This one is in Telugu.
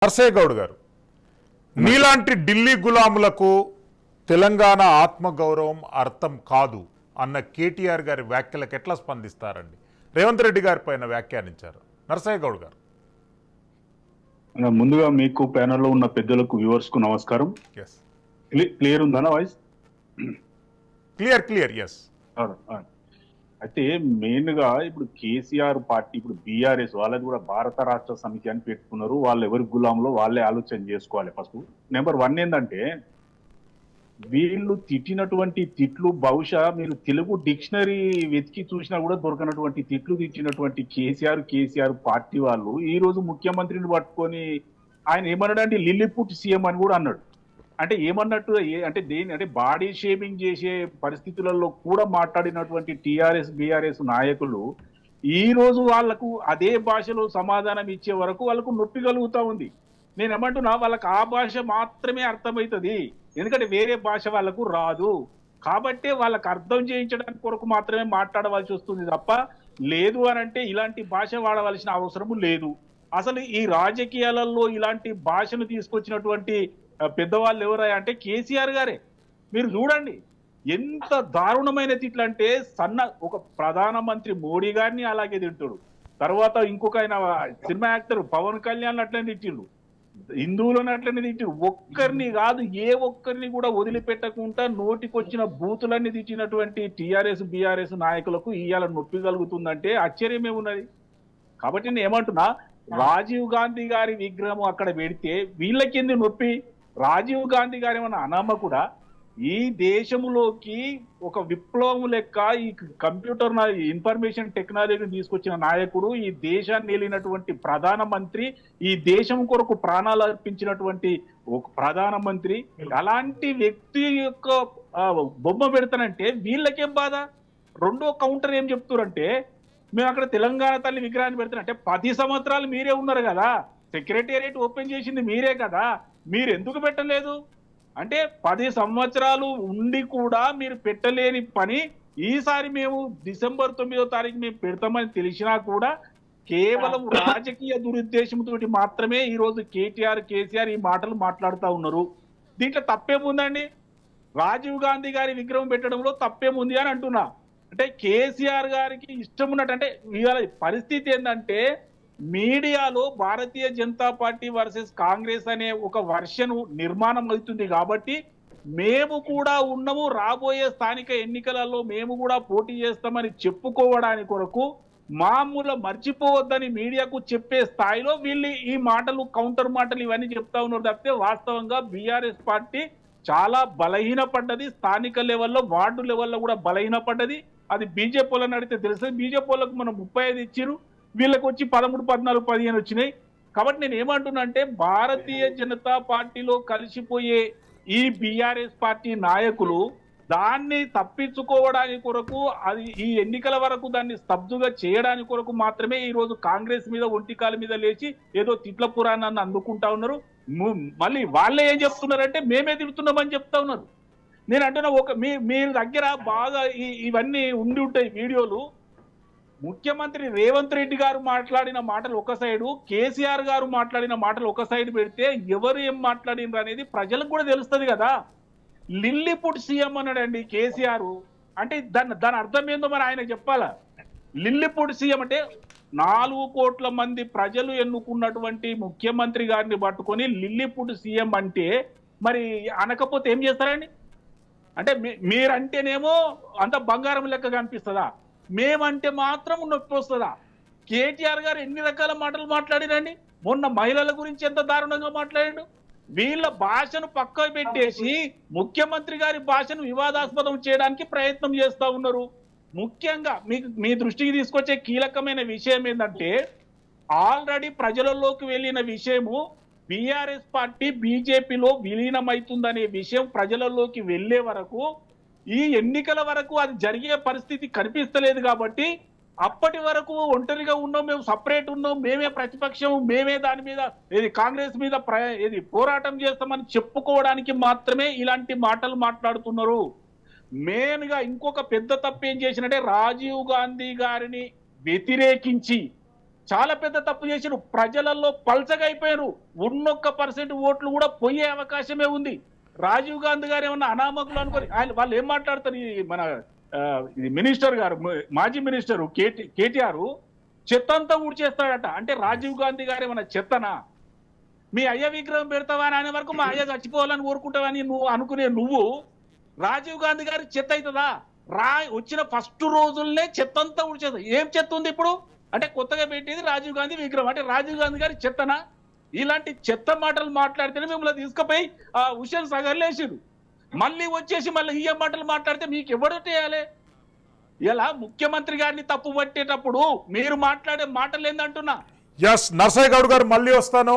నర్సయ్య గౌడ్ గారు, మీలాంటి ఢిల్లీ గులాములకు తెలంగాణ ఆత్మగౌరవం అర్థం కాదు అన్న కేటీఆర్ గారి వ్యాఖ్యలకు ఎట్లా స్పందిస్తారండి? రేవంత్ రెడ్డి గారి పైన వ్యాఖ్యానించారు నర్సయ్య గౌడ్ గారు. ముందుగా మీకు ప్యానెల్లో ఉన్న పెద్దలకు వ్యూవర్స్ కు నమస్కారం. క్లియర్ ఉందా వాయిస్? Clear yes. అయితే మెయిన్ గా ఇప్పుడు కేసీఆర్ పార్టీ, ఇప్పుడు బీఆర్ఎస్ వాళ్ళది కూడా భారత రాష్ట్ర సమితి అని పెట్టుకున్నారు. వాళ్ళు ఎవరి గులాంలో వాళ్ళే ఆలోచన చేసుకోవాలి. ఫస్ట్ నెంబర్ 1 ఏంటంటే, వీళ్ళు తిట్టినటువంటి తిట్లు బహుశా మీరు తెలుగు డిక్షనరీ వెతికి చూసినా కూడా దొరకనటువంటి తిట్లు తిట్టినటువంటి కేసీఆర్ పార్టీ వాళ్ళు ఈ రోజు ముఖ్యమంత్రిని పట్టుకొని ఆయన ఏమన్నాడంటే లిల్లీపుట్ సీఎం అని కూడా అన్నాడు. అంటే ఏమన్నట్టు అంటే దేని అంటే బాడీ షేమింగ్ చేసే పరిస్థితులలో కూడా మాట్లాడినటువంటి టీఆర్ఎస్ బీఆర్ఎస్ నాయకులు ఈ రోజు వాళ్లకు అదే భాషలో సమాధానం ఇచ్చే వరకు వాళ్ళకు నొప్పి కలుగుతా ఉంది. నేను ఏమంటున్నా, వాళ్ళకి ఆ భాష మాత్రమే అర్థమవుతుంది, ఎందుకంటే వేరే భాష వాళ్ళకు రాదు. కాబట్టే వాళ్ళకు అర్థం చేయించడానికి కొరకు మాత్రమే మాట్లాడవలసి వస్తుంది తప్ప లేదు అని అంటే ఇలాంటి భాష వాడవలసిన అవసరము లేదు. అసలు ఈ రాజకీయాలలో ఇలాంటి భాషను తీసుకొచ్చినటువంటి పెద్దవాళ్ళు ఎవరా అంటే కేసీఆర్ గారే. మీరు చూడండి ఎంత దారుణమైన తిట్లు అంటే, ఒక ప్రధానమంత్రి మోడీ గారిని అలాగే తింటాడు, తర్వాత ఇంకొక ఆయన సినిమా యాక్టర్ పవన్ కళ్యాణ్ అట్లనే తిట్టిండు, హిందువులను అట్లనే తిట్టిండు. ఒక్కరిని కాదు ఏ ఒక్కరిని కూడా వదిలిపెట్టకుండా నోటికొచ్చిన బూతులన్నీ తిట్టినటువంటి టీఆర్ఎస్ బీఆర్ఎస్ నాయకులకు ఇవాళ నొప్పి కలుగుతుందంటే ఆశ్చర్యమే ఉన్నది. కాబట్టి నేను ఏమంటున్నా, రాజీవ్ గాంధీ గారి విగ్రహం అక్కడ పెడితే వీళ్ళకింది నొప్పి? రాజీవ్ గాంధీ గారు ఏమన్నా అనామ కూడా? ఈ దేశంలోకి ఒక విప్లవం లెక్క ఈ కంప్యూటర్ ఇన్ఫర్మేషన్ టెక్నాలజీని తీసుకొచ్చిన నాయకుడు, ఈ దేశాన్ని వెళ్ళినటువంటి ప్రధానమంత్రి, ఈ దేశం కొరకు ప్రాణాలు అర్పించినటువంటి ఒక ప్రధానమంత్రి, అలాంటి వ్యక్తి యొక్క బొమ్మ పెడతానంటే వీళ్ళకేం బాధ? రెండో కౌంటర్ ఏం చెప్తారంటే, మేము అక్కడ తెలంగాణ తల్లి విగ్రహాన్ని పెడతానంటే 10 సంవత్సరాలు మీరే ఉన్నారు కదా, సెక్రటేరియట్ ఓపెన్ చేసింది మీరే కదా, మీరు ఎందుకు పెట్టలేదు అంటే 10 సంవత్సరాలు ఉండి కూడా మీరు పెట్టలేని పని ఈసారి మేము డిసెంబర్ 9వ తారీఖు మేము పెడతామని తెలిసినా కూడా కేవలం రాజకీయ దురుద్దేశంతో మాత్రమే ఈరోజు కేసీఆర్ ఈ మాటలు మాట్లాడుతూ ఉన్నారు. దీంట్లో తప్పేముందండి? రాజీవ్ గాంధీ గారి విగ్రహం పెట్టడంలో తప్పేముంది అని అంటున్నా. అంటే కేసీఆర్ గారికి ఇష్టం ఉన్నట్టు, అంటే ఇవాళ పరిస్థితి ఏంటంటే, మీడియాలో భారతీయ జనతా పార్టీ వర్సెస్ కాంగ్రెస్ అనే ఒక వర్షన్ నిర్మాణం అవుతుంది. కాబట్టి మేము కూడా ఉన్నాము, రాబోయే స్థానిక ఎన్నికలలో మేము కూడా పోటీ చేస్తామని చెప్పుకోవడానికి కొరకు మామూలు మర్చిపోవద్దని మీడియాకు చెప్పే స్థాయిలో వీళ్ళు ఈ మాటలు, కౌంటర్ మాటలు ఇవన్నీ చెప్తా ఉన్నారు తప్పితే వాస్తవంగా బీఆర్ఎస్ పార్టీ చాలా బలహీనపడ్డది. స్థానిక లెవెల్లో, వార్డు లెవెల్లో కూడా బలహీనపడ్డది. అది బీజేపీ వాళ్ళని అడిగితే తెలుస్తుంది. బీజేపీ వాళ్ళకు మనం 35 ఇచ్చిరు, వీళ్ళకి వచ్చి 13, 14, 15 వచ్చినాయి. కాబట్టి నేను ఏమంటున్నా అంటే, భారతీయ జనతా పార్టీలో కలిసిపోయే ఈ బీఆర్ఎస్ పార్టీ నాయకులు దాన్ని తప్పించుకోవడానికి కొరకు, అది ఈ ఎన్నికల వరకు దాన్ని స్తబ్దుగా చేయడానికి కొరకు మాత్రమే ఈ రోజు కాంగ్రెస్ మీద ఒంటికాల మీద లేచి ఏదో తిట్ల పురాణాన్ని అందుకుంటా ఉన్నారు. మళ్ళీ వాళ్ళే ఏం చెప్తున్నారంటే మేమే తిడుతున్నామని చెప్తా ఉన్నారు. నేను అంటున్నా, మీ దగ్గర బాగా ఇవన్నీ ఉండి ఉంటాయి వీడియోలు. ముఖ్యమంత్రి రేవంత్ రెడ్డి గారు మాట్లాడిన మాటలు ఒక సైడు, కేసీఆర్ గారు మాట్లాడిన మాటలు ఒక సైడ్ పెడితే ఎవరు ఏం మాట్లాడినారు అనేది ప్రజలకు కూడా తెలుస్తుంది కదా. లిల్లీపుట్ సీఎం అన్నాడండి కేసీఆర్. అంటే దాని అర్థం ఏందో మరి ఆయన చెప్పాలా. లిల్లీపుట్ సీఎం అంటే 4 కోట్ల మంది ప్రజలు ఎన్నుకున్నటువంటి ముఖ్యమంత్రి గారిని పట్టుకొని లిల్లీపుట్ సీఎం అంటే మరి అనకపోతే ఏం చేస్తారండి? అంటే మీరంటేనేమో అంత బంగారం లెక్క కనిపిస్తుందా, మేమంటే మాత్రం నొప్పి వస్తుందా? కేటీఆర్ గారు ఎన్ని రకాల మాటలు మాట్లాడిరండి. మొన్న మహిళల గురించి ఎంత దారుణంగా మాట్లాడాడు. వీళ్ళ భాషను పక్కకు పెట్టేసి ముఖ్యమంత్రి గారి భాషను వివాదాస్పదం చేయడానికి ప్రయత్నం చేస్తూ ఉన్నారు. ముఖ్యంగా మీ దృష్టికి తీసుకొచ్చే కీలకమైన విషయం ఏంటంటే, ఆల్రెడీ ప్రజలలోకి వెళ్ళిన విషయము బీఆర్ఎస్ పార్టీ బీజేపీలో విలీనమవుతుందనే విషయం ప్రజలలోకి వెళ్లే వరకు, ఈ ఎన్నికల వరకు అది జరిగే పరిస్థితి కనిపిస్తలేదు. కాబట్టి అప్పటి వరకు ఒంటరిగా ఉన్నాం, మేము సపరేట్ ఉన్నాం, మేమే ప్రతిపక్షం, మేమే దాని మీద కాంగ్రెస్ మీద పోరాటం చేస్తామని చెప్పుకోవడానికి మాత్రమే ఇలాంటి మాటలు మాట్లాడుతున్నారు. మెయిన్ గా ఇంకొక పెద్ద తప్పు ఏం చేసినట్టే, రాజీవ్ గాంధీ గారిని వ్యతిరేకించి చాలా పెద్ద తప్పు చేసిరు. ప్రజలలో పల్చగా అయిపోయారు. 1% ఓట్లు కూడా పోయే అవకాశమే ఉంది. రాజీవ్ గాంధీ గారు ఏమన్నా అనామకులు అనుకోని వాళ్ళు ఏం మాట్లాడతారు? ఈ మన ఇది మినిస్టర్ గారు, మాజీ మినిస్టర్ కేటీఆర్ చెత్త అంతా ఊడ్చేస్తాడట. అంటే రాజీవ్ గాంధీ గారు ఏమన్నా చెత్తనా? మీ అయ్య విగ్రహం పెడతావా అని అనే వరకు మా అయ్య చచ్చిపోవాలని కోరుకుంటావని నువ్వు అనుకునే నువ్వు రాజీవ్ గాంధీ గారి చెత్త అవుతుందా? వచ్చిన ఫస్ట్ రోజుల్నే చెత్త అంతా ఊడ్చేస్తా. ఏం చెత్త ఉంది ఇప్పుడు? అంటే కొత్తగా పెట్టేది రాజీవ్ గాంధీ విగ్రహం. అంటే రాజీవ్ గాంధీ గారి చెత్తనా? ఇలాంటి చెత్త మాటలు మాట్లాడితేనే మిమ్మల్ని తీసుకుపోయి హుస్సేన్ సాగర్ లేచిరు. మళ్ళీ వచ్చేసి మళ్ళీ ఈ మాటలు మాట్లాడితే మీకు ఎవరు చేయాలి? ఇలా ముఖ్యమంత్రి గారిని తప్పు పట్టేటప్పుడు మీరు మాట్లాడే మాటలు ఏందంటున్నా? ఎస్ నర్సయ్య గౌడ్ గారు, మళ్ళీ వస్తాను.